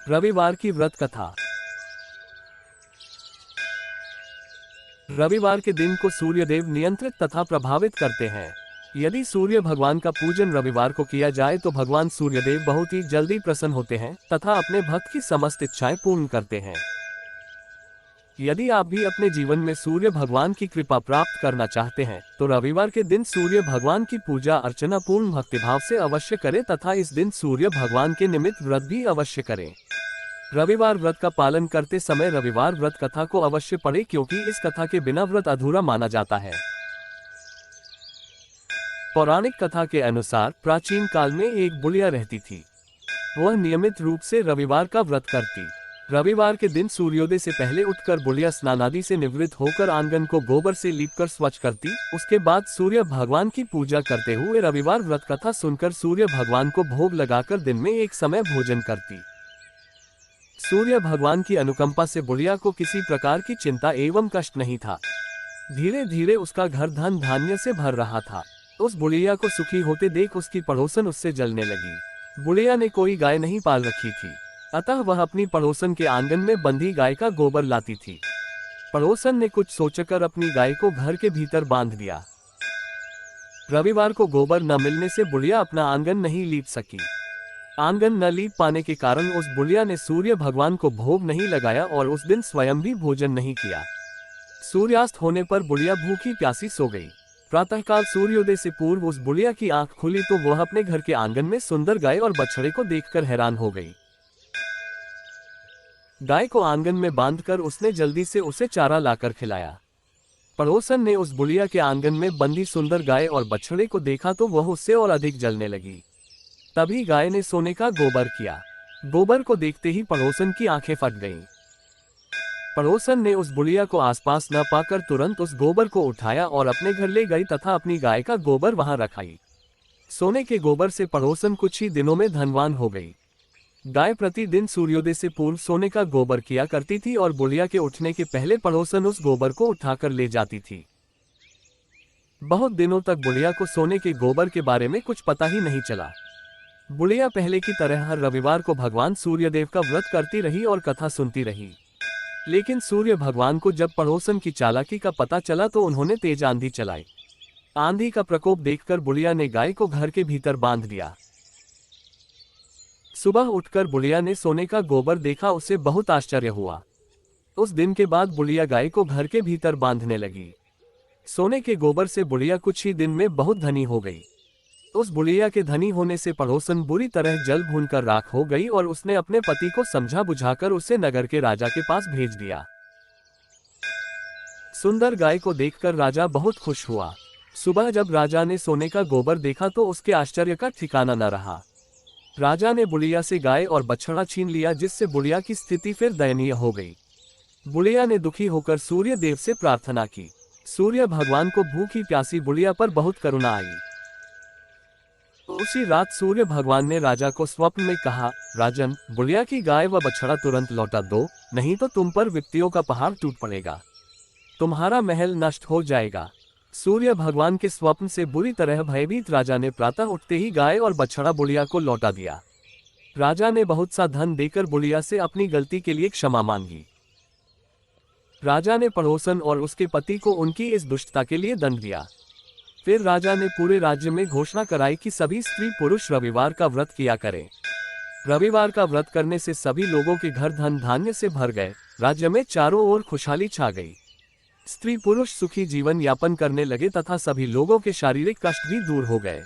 रविवार की व्रत कथा। रविवार के दिन को सूर्यदेव नियंत्रित तथा प्रभावित करते हैं। यदि सूर्य भगवान का पूजन रविवार को किया जाए तो भगवान सूर्यदेव बहुत ही जल्दी प्रसन्न होते हैं तथा अपने भक्त की समस्त इच्छाएं पूर्ण करते हैं। यदि आप भी अपने जीवन में सूर्य भगवान की कृपा प्राप्त करना चाहते हैं तो रविवार के दिन सूर्य भगवान की पूजा अर्चना पूर्ण भक्तिभाव से अवश्य करें तथा इस दिन सूर्य भगवान के निमित्त व्रत भी अवश्य करें। रविवार व्रत का पालन करते समय रविवार व्रत कथा को अवश्य पढ़ें क्योंकि इस कथा के बिना व्रत अधूरा माना जाता है। पौराणिक कथा के अनुसार प्राचीन काल में एक बुढ़िया रहती थी। वह नियमित रूप से रविवार का व्रत करती। रविवार के दिन सूर्योदय से पहले उठकर बुढ़िया स्नान आदि से निवृत्त होकर आंगन को गोबर से लीपकर स्वच्छ करती। उसके बाद सूर्य भगवान की पूजा करते हुए रविवार व्रत कथा सुनकर सूर्य भगवान को भोग लगाकर दिन में एक समय भोजन करती। सूर्य भगवान की अनुकंपा से बुढ़िया को किसी प्रकार की चिंता एवं कष्ट नहीं था। धीरे धीरे उसका घर धन धान्य से भर रहा था। उस बुढ़िया को सुखी होते देख उसकी पड़ोसन उससे जलने लगी। बुढ़िया ने कोई गाय नहीं पाल रखी थी, अतः वह अपनी पड़ोसन के आंगन में बंधी गाय का गोबर लाती थी। पड़ोसन ने कुछ सोचकर अपनी गाय को घर के भीतर बांध दिया। रविवार को गोबर न मिलने से बुढ़िया अपना आंगन नहीं लीप सकी। आंगन न लीप पाने के कारण उस बुढ़िया ने सूर्य भगवान को भोग नहीं लगाया और उस दिन स्वयं भी भोजन नहीं किया। सूर्यास्त होने पर बुढ़िया भूखी प्यासी सो गई। प्रातःकाल सूर्योदय से पूर्व उस बुढ़िया की आंख खुली तो वह अपने घर के आंगन में सुंदर गाय और बछड़े को देखकर हैरान हो गई। गाय को आंगन में बांधकर उसने जल्दी से उसे चारा लाकर खिलाया। पड़ोसन ने उस बुढ़िया के आंगन में बंधी सुंदर गाय और बछड़े को देखा तो वह उससे और अधिक जलने लगी। तभी गाय ने सोने का गोबर किया। गोबर को देखते ही पड़ोसन की आंखें फट गईं। पड़ोसन ने उस बुढ़िया को आसपास न पाकर तुरंत उस गोबर को उठाया और अपने घर ले गई तथा अपनी गाय का गोबर वहां रखाई। सोने के गोबर से पड़ोसन कुछ ही दिनों में धनवान हो गई। गाय प्रतिदिन सूर्योदय से पूर्व सोने का गोबर किया करती थी और बुढ़िया के उठने के पहले पड़ोसन उस गोबर को उठाकर ले जाती थी। बहुत दिनों तक बुढ़िया को सोने के गोबर के बारे में कुछ पता ही नहीं चला। बुढ़िया पहले की तरह हर रविवार को भगवान सूर्यदेव का व्रत करती रही और कथा सुनती रही। लेकिन सूर्य भगवान को जब पड़ोसन की चालाकी का पता चला तो उन्होंने तेज आंधी चलाई। आंधी का प्रकोप देखकर बुढ़िया ने गाय को घर के भीतर बांध दिया। सुबह उठकर बुढ़िया ने सोने का गोबर देखा, उसे बहुत आश्चर्य हुआ। उस दिन के बाद बुढ़िया गाय को घर के भीतर बांधने लगी। सोने के गोबर से बुढ़िया कुछ ही दिन में बहुत धनी हो गई। उस बुढ़िया के धनी होने से पड़ोसन बुरी तरह जल भूनकर राख हो गई और उसने अपने पति को समझा बुझाकर उसे नगर के राजा के पास भेज दिया। सुंदर गाय को देखकर राजा बहुत खुश हुआ। सुबह जब राजा ने सोने का गोबर देखा तो उसके आश्चर्य का ठिकाना न रहा। राजा ने बुढ़िया से गाय और बछड़ा छीन लिया, जिससे बुढ़िया की स्थिति फिर दयनीय हो गई। बुढ़िया ने दुखी होकर सूर्य देव से प्रार्थना की। सूर्य भगवान को भूखी प्यासी बुढ़िया पर बहुत करुणा आई। उसी रात सूर्य भगवान ने राजा को स्वप्न में कहा, राजन, बुढ़िया की गाय व बछड़ा तुरंत लौटा दो, नहीं तो तुम पर विपत्तियों का पहाड़ टूट पड़ेगा, तुम्हारा महल नष्ट हो जाएगा। सूर्य भगवान के स्वप्न से बुरी तरह भयभीत राजा ने प्रातः उठते ही गाय और बछड़ा बुढ़िया को लौटा दिया। राजा ने बहुत सा धन देकर बुढ़िया से अपनी गलती के लिए क्षमा मांगी। राजा ने पड़ोसन और उसके पति को उनकी इस दुष्टता के लिए दंड दिया। फिर राजा ने पूरे राज्य में घोषणा कराई कि सभी स्त्री पुरुष रविवार का व्रत किया करें। रविवार का व्रत करने से सभी लोगों के घर धन धान्य से भर गए। राज्य में चारों ओर खुशहाली छा गई। स्त्री पुरुष सुखी जीवन यापन करने लगे तथा सभी लोगों के शारीरिक कष्ट भी दूर हो गए।